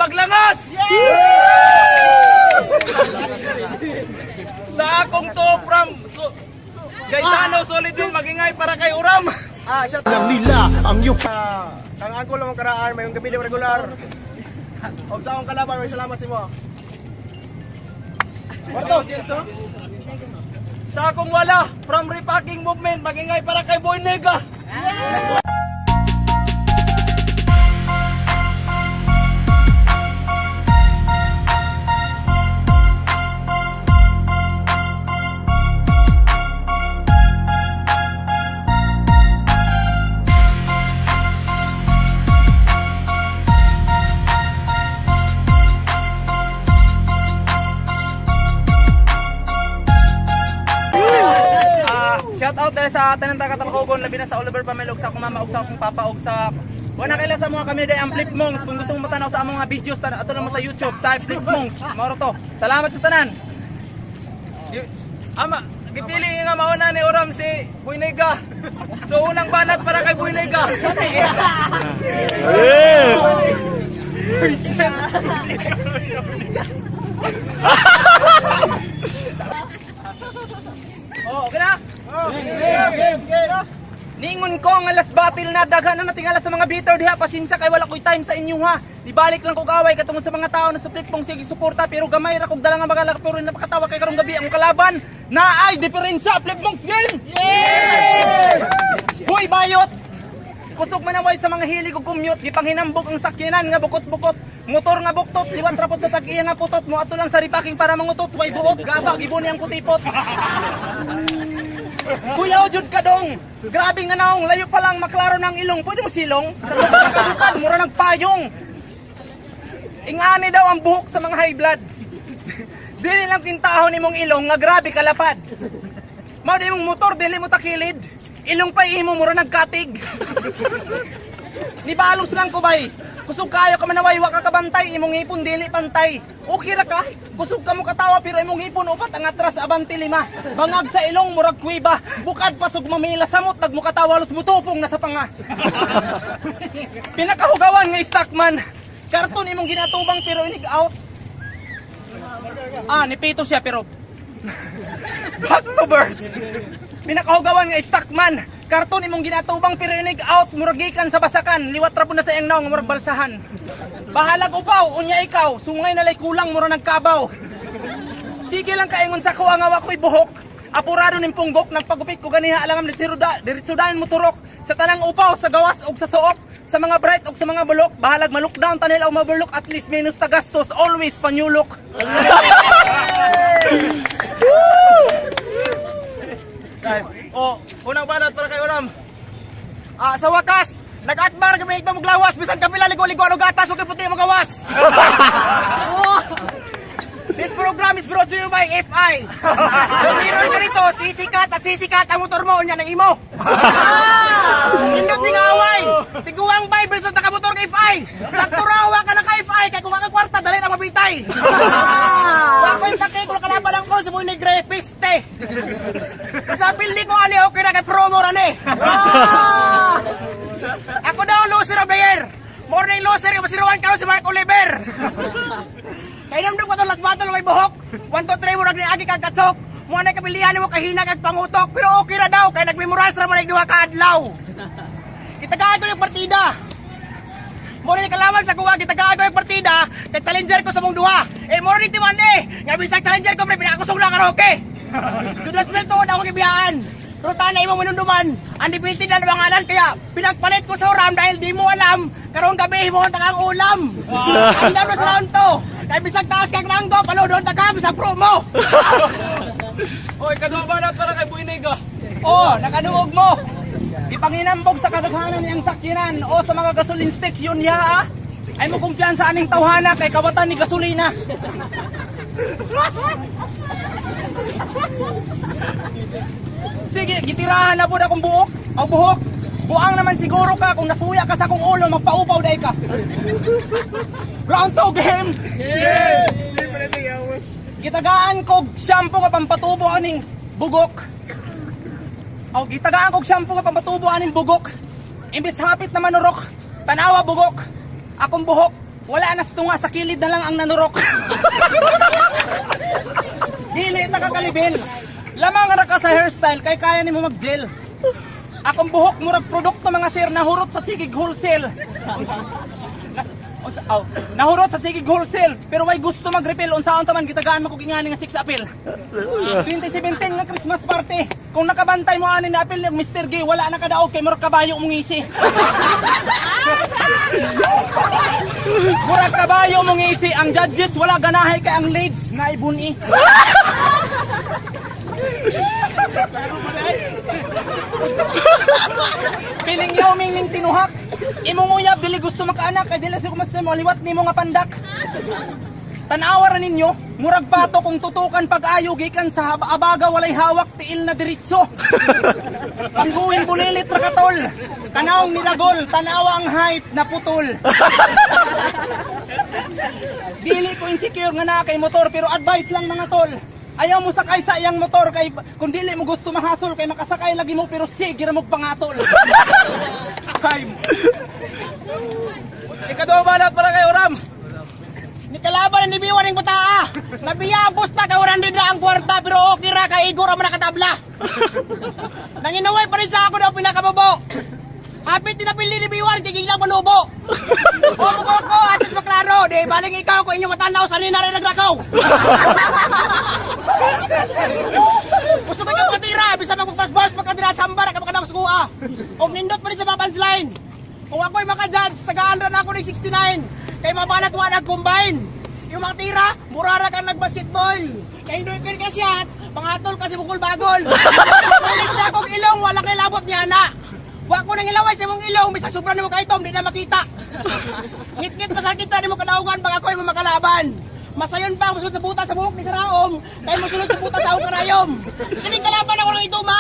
Baglangas! Sa akong to from Gaisano, solid yung magingay para kay Uram. Siya alam nila ang yung kang angkol lang karaan, mayong gabi regular. Og sa akong kalaban, may salamat sa mo. Marto. Sa akong wala, from repacking movement, magingay para kay Boy Nega. Shout out sa atin ng taga-Talcogon, labi na sa Oliver Pamilog, sa akong mama, og sa akong papa, og sa wala kaila sa mga kami day ang Flip Monks. Kung gusto mo matanaw sa among mga videos, ato lang mo sa YouTube, type Flip Monks. Mauro to. Salamat sa tanan. Ama, gipili nga mauna ni Uram si Boy Nega. So unang banat para kay Boy Nega. Okay na? Ningon ko ang alas battle na daghan na natingala sa mga bitter diha, pasinsa kay wala ko'y time sa inyo ha. Ibalik lang kog away katungod sa mga tao na sa Flip Monks sige suporta, pero gamay ra kog dala nga mga pero napakatawa kay karong gabi ang kalaban na ay diferensya Flip Monks game. Yeah! Hoy bayot. Kusog manaway sa mga hilig ug commute, gipanghinambog ang sakyanan nga bukot-bukot. Motor nga buktot, liwat rapot sa tag-iya nga putot mo ato lang sa repacking para mangutot, way buot, gaba gibuni ang kutipot. Kuya jud ka dong. Grabe nga naong, layo pa lang maklaro ng ilong. Pwede mo silong? Sa kadukad, mura nagpayong. Ingani daw ang buhok sa mga high blood. Dili lang kintahon nimong ilong nga grabe kalapad. Mao di mong motor dili mo takilid. Ilong pa imo mura nagkatig. Nibalos lang ko bay. Kusog kayo ka manaway wa ka kabantay, imong ngipon dili pantay. Okay ra ka? Kusog ka mo katawa pero imong ngipon upat ang atras abanti lima. Bangag sa ilong murag kuiba, bukad pasog mamila samot nagmukatawa los mutupong nasa panga. Pinakahugawan nga stockman. Karton imong ginatubang pero inig out. Nipito siya pero back to verse. Pinakahugawan nga stockman. Karton imong ginatubang pero inig out, muragikan sa basakan, liwat ra po na sa iyang naong murag balsahan. Bahalag upaw, unya ikaw, sungay nalay kulang mura nagkabaw. Sige lang kaingon sa ko ang awa ko'y buhok, apurado ning punggok, nagpagupit ko ganiha alangam diretsudahan mo turok, sa tanang upaw, sa gawas og sa suok, sa mga bright og sa mga bulok, bahalag ma-lockdown tanil o mabulok, at least minus ta gastos, always panyulok. Unang banat para kay Uram. Sa wakas, nag-atbar kami ito maglawas, bisan kapila ligo-ligo ano gatas o puti mo gawas. This program is brought to you by FI. Meron ka rito, sisikat ang motor mo, unya na imo. Indot ni away, tiguang vibers ang nakamotor ka FI. Sakto rawa ka na ka FI, kaya kung makakwarta, dali na mabitay. Ako'y pakay kung kalaban ang ko sa Boy Negre, piste. Sa pildi ko ani, okay na kay promo rani. Ako daw loser of the year. Morning loser, kapasiruan ka si Mark Oliver. Kaya namdog pa itong last battle may buhok. 1, 2, 3 mo nagniagi kag katsok. Mga na kapilihan mo kahina kag pangutok. Pero okay ra daw, kaya nagmemorize ra mo nagduha ka adlaw. Kitagaan ko yung partida. Mura ni kalaman sa kuha, kitagaan ko yung partida. Kaya challenger ko sa mong duha. Mura ni timan nga bisag challenger ko, pre, pinakakusog na karaoke. Dudas mil to, ako kibiyaan. Ruta na imo manunduman, undefeated na bangalan, kaya pinagpalit ko sa Uram dahil di mo alam, karong gabi mo takang ulam. Ang dano sa round to, kaya bisag taas kang nanggo, palo doon taka, bisag promo. Oy, kadua banat para kay Boy Nega. Nakanuog mo. Ipanghinambog sa kadaghanan niyang sakyanan o sa mga gasoline station niya, ay mo kumpiyansa aning tawhana kay kawatan ni gasolina. Sige, gitirahan na po na akong buhok. Ang buhok. Buang naman siguro ka kung nasuya ka sa akong ulo, magpaupaw dahi ka. Round 2 game. Yeah! Gitagaan kog shampoo ka pampatubo aning bugok. Gitagaan kog shampoo ka pampatubo aning bugok. Imbis hapit na manurok, tanawa bugok. Akong buhok, Wala na tunga sa kilid na lang ang nanurok. Dili ta kakalibin. Lamang ra ka sa hairstyle kay kaya nimo mag-gel. Akong buhok murag produkto mga sir nahurot sa Sigig Wholesale. Nahurot sa Sigig Wholesale pero way gusto mag-refill unsaon ta man gitagaan mo kog ingani nga 6 apil. 2017 nga Christmas party. Kung nakabantay mo ani na apil ni Mr. G wala na kadaog kay murag kabayo mong ngisi. Murag kabayo mong ngisi ang judges wala ganahay kay ang leads na ibuni. Piling yauming ning tinuhak. Imong uyab dili gusto makaanak kay dili siguro mas mo liwat nimo nga pandak. Tanawa ra ninyo, murag bato kung tutukan pag-ayo gikan sa abaga walay hawak tiil na diretso. Pangguhin bulilit ra katol. Kanawong nilagol, tanawa ang height na putol. Dili ko insecure nga na kay motor pero advice lang mga tol. Ayaw mo sakay sa iyang motor kay kung dili mo gusto mahasol kay makasakay lagi mo pero sige ra mo pangatol. Time. Ikaduha balot para kay Oram. Ni kalaban ni Biwan ning bataa. Nabiyabos ta ka 100 na ang kwarta pero okay ra kay Igor man nakatabla. Nanginaway pa rin sa ako daw pinakabobo. Hapit tinapili ni Biwan kay giglang manubo. O ko atis maklaro, di baling ikaw ko inyong matanaw sa lina rin naglakaw. Gusto ko ka patira, bisa magpasbos pagkadira sambar ka makadaw sa kuha. Og nindot pa rin sa mga punchline. Kung ako'y maka-judge, tagaan ra na ako ng 69. Kay mabalat wa nag-combine. Yung mga tira, murara kang nag-basketball. Kay hindi ka shot, pangatol kasi bukol bagol. Balik na akong ilong, wala kay labot niya na. Wa ko nang ilaway sa mong ilong, bisa sobra nimo kay Tom, di na makita. Ngit-ngit pa sa kita nimo kadaugan pag ako'y makalaban. Masayon pa musulod sa buta sa buhok ni Saraom, kay musulod sa buta sa akong karayom. Kini kalaban ako ng ituma.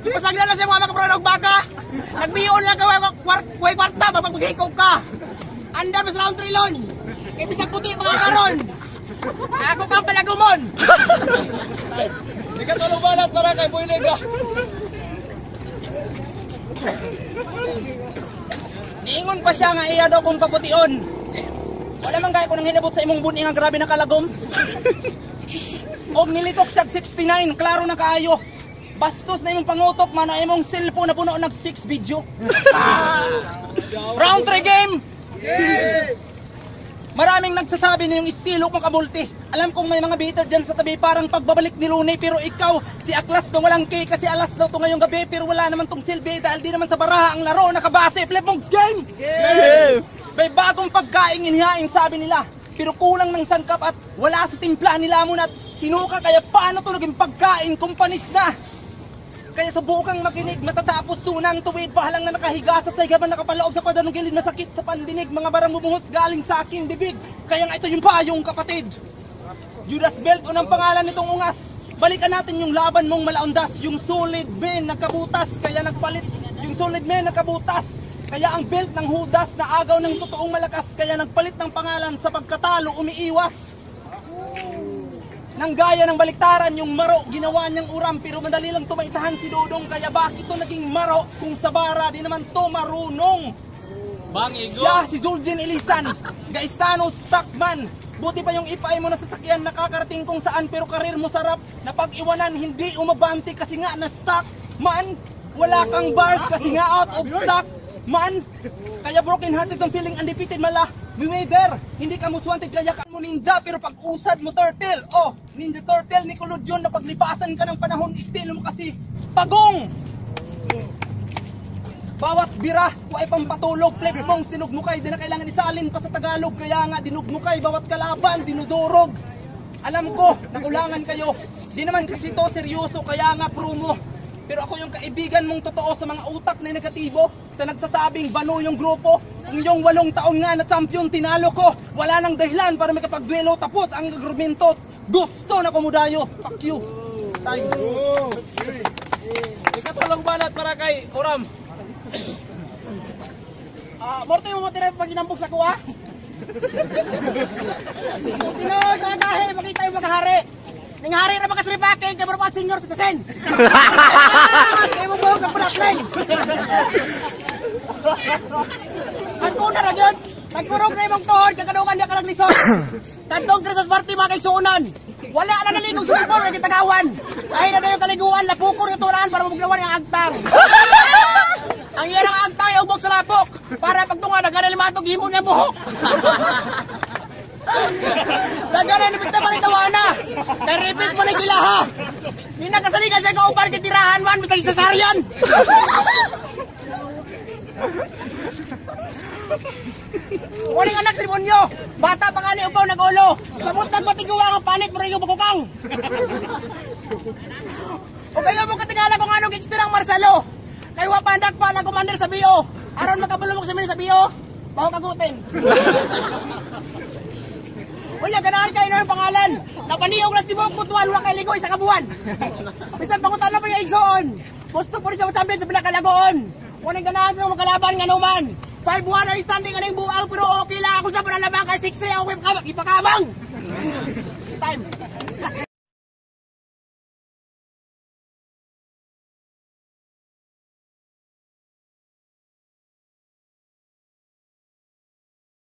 Pasagdan lang sa mga makaprano og baka. Nagbiyon lang ka way kwarta mapaghikog ka. Andar mo sa round trilon. Kay bisag puti mga karon. Ako kang palagumon. Ikatulong balat para kay Boylega. Niingon pa siya nga iya daw kung papution. Wala man gaya ko nang hinabot sa imong buni nga grabe na kalagom. Og nilitok siya 69, klaro na kaayo. Bastos na imong pangutok man na imong cellphone na puno nag 6 video. Round 3 game. Maraming nagsasabi na yung estilo kong kabulti. Alam kong may mga bitter dyan sa tabi parang pagbabalik ni Looney. Pero ikaw, si Aklas to walang K kasi alas daw to ngayong gabi. Pero wala naman tong silbi dahil di naman sa baraha ang laro nakabase. Flipmonks game! Yeah! May bagong pagkaing inihaing sabi nila. Pero kulang ng sangkap at wala sa timpla nila muna at sinuka kaya paano to naging pagkain kumpanis na. Kaya sa bukang makinig, matatapos tunang tuwid, pahalang na nakahiga sa saygaban nakapalaog sa kwadranong gilid, masakit sa pandinig, mga barang bumuhos galing sa aking bibig. Kaya nga ito yung payong kapatid. Judas Belt o ng pangalan nitong ungas. Balikan natin yung laban mong malaundas, yung solid men nagkabutas, kaya nagpalit, yung solid men nagkabutas. Kaya ang belt ng Judas na agaw ng totoong malakas, kaya nagpalit ng pangalan sa pagkatalo umiiwas. Nang gaya ng baliktaran yung maro, ginawa niyang uram pero madali lang tumaisahan si Dodong. Kaya bakit to naging maro kung sa bara di naman to marunong? Bangigo! Siya si Zulzin Ilisan, Gaistano Stockman. Buti pa yung ipay mo na sasakyan nakakarating kung saan pero karir mo sarap. Na pag-iwanan hindi umabante kasi nga na stock. Man, wala kang bars kasi nga out of stock. Man, kaya broken hearted ang feeling undefeated mala. Mayweather, hindi ka most wanted kaya ka mo ninja pero pag usad mo turtle. Oh, ninja turtle ni Kulod yun na paglipasan ka ng panahon estilo mo kasi pagong. Bawat bira, huwag pampatulog, flip mong sinugmukay, di na kailangan isalin pa sa Tagalog. Kaya nga dinugmukay, bawat kalaban, dinudurog. Alam ko, nakulangan kayo. Di naman kasi to seryoso, kaya nga promo. Pero ako yung kaibigan mong totoo sa mga utak na negatibo. Sa nagsasabing bano yung grupo. Kung yung 8 taon nga na champion tinalo ko. Wala nang dahilan para makapagduelo. Tapos ang argumento, gusto na kumudayo. Fuck you. Tayo. Ikatulong balat para kay Oram. Morto yung matira pag inambog sa kuha. Tinod, kagahe, makita yung maghari. Ning hari ra ba ka sripaking kay Barpat Senior Citizen. Kay mo buhok ang black lines. Ang kuna ra gyud. Nagpurog na imong tuhod kag lisod. Kadtong Christmas party mga kaigsuunan. Wala na naligong swimming pool kay kitagawan. Ay na dayon kaliguan lapukon nga tulaan para mabuglawan ang agtang. Ang iyang agtang ay ubok sa lapok para pagtunga nagana limatog himon nga buhok. Nagana ni bigta pa ni tawana. Kay ripis pa ni sila ha. Minakasaligan sa kauban kay tirahan man bisag sasaryan. Waring anak sa demonyo. Bata pa nga ni upaw nag-ulo. Samot nagpatiguwa ang panit mo rin yung bukukang. O kayo mo katingala kung anong gigstirang Marcelo. Kayo wapandak pa na commander sa BO. Aron makabulong sa sa BO. Baho kagutin. Wala ganahan kayo na yung pangalan. Napaniyong las tibok putuan wa kay ligoy sa kabuan. Bisan pangutan na pa yung igsoon. Gusto po rin sa champion sa pinakalagoon. Waring ganahan sa mga kalaban nga naman. 5-1 ang standing anong buang pero okay lang ako sa panalabang kay 6-3 ako ipakabang. Time.